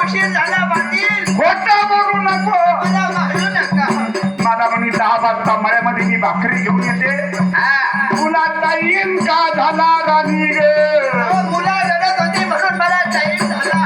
उशीर झाला पाटील. खोटं बोलू नको. मला मारू नका. मला म्हणे 10 वाजता मळ्यामध्ये मी भाकरी घेऊन येते. तुला टाईम का झाला राणी ग? अहो, मुलं रडत होती म्हणून मला टाईम झाला.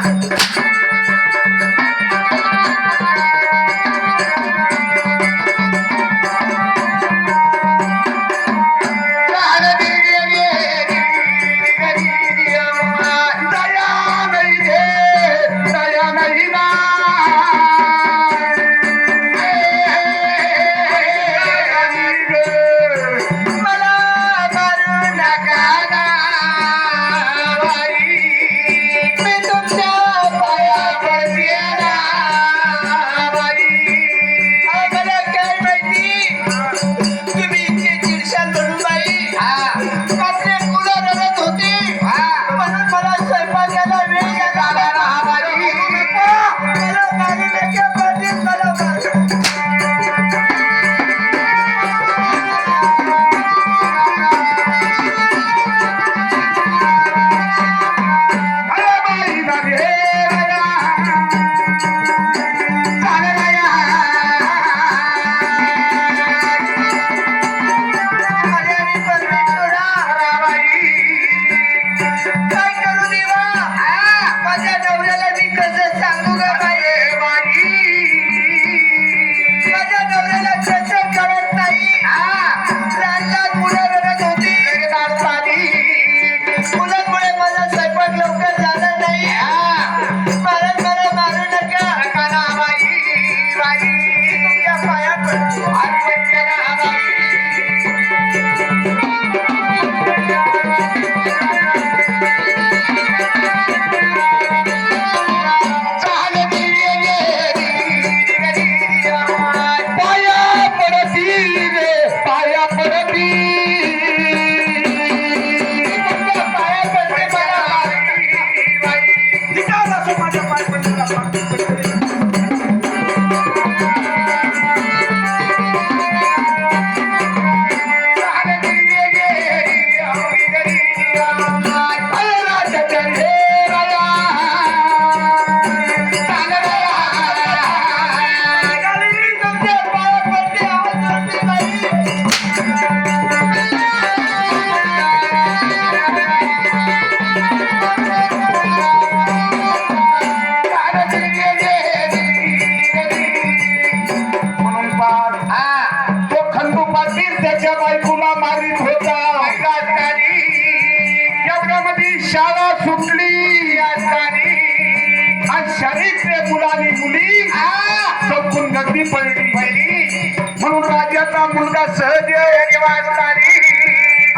म्हणून राजाचा मुलगा सहदेव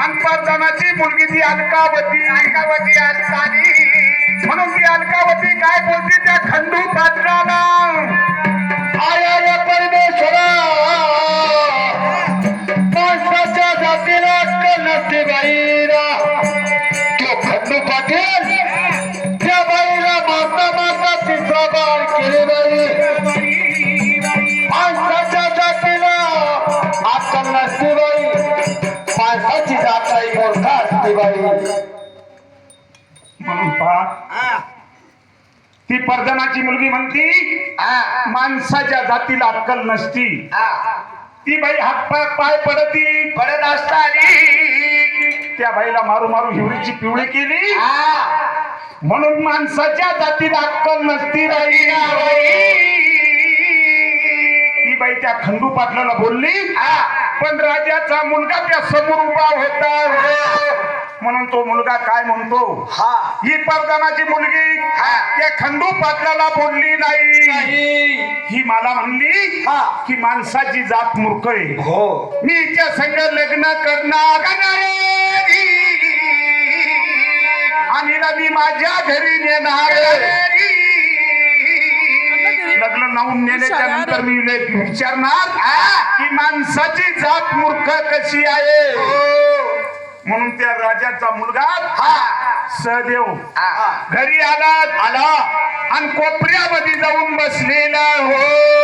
अंतर्जनाची मुलगी ती अलकावती असतानी म्हणून ती अलकावती काय बोलते त्या खंडू पात्राला, आया परमेश्वरा माणसाच्या जातीला अक्कल नसते बाईला. तो खंडू पाटील त्या बाईला मारता मारता तिसरा बार केले बाई. माणसाच्या जातीला अक्कल नसते बाई, माणसाची जात काही मोठा असते बाई. म्हणून पहा ती परजनाची मुलगी म्हणती माणसाच्या जातीला अक्कल नसती. ती बाई हात पाय पडत असताना त्या बाईला मारू मारू हिवरीची पिवळी केली. म्हणून माणसाच्या जातीला अक्कल नसती बाई. ती बाई त्या खंडू पाटलाला बोलली, पण राजाचा मुलगा त्या समोर उभा होता. म्हणून तो मुलगा काय म्हणतो, ही परजनाची मुलगी त्या खंडू पाटलाला बोलली नाही, ही मला म्हणली की माणसाची जात मूर्ख आहे, मी हिच्या संग लग्न करणार आणि मी माझ्या घरी नेणार. लग्न लावून नेण्याच्या नंतर मी विचारणार की माणसाची जात मूर्ख कशी आहे. म्हणून त्या राजाचा मुलगा सहदेव घरी आला आणि कोपऱ्यामध्ये जाऊन बसलेला. हो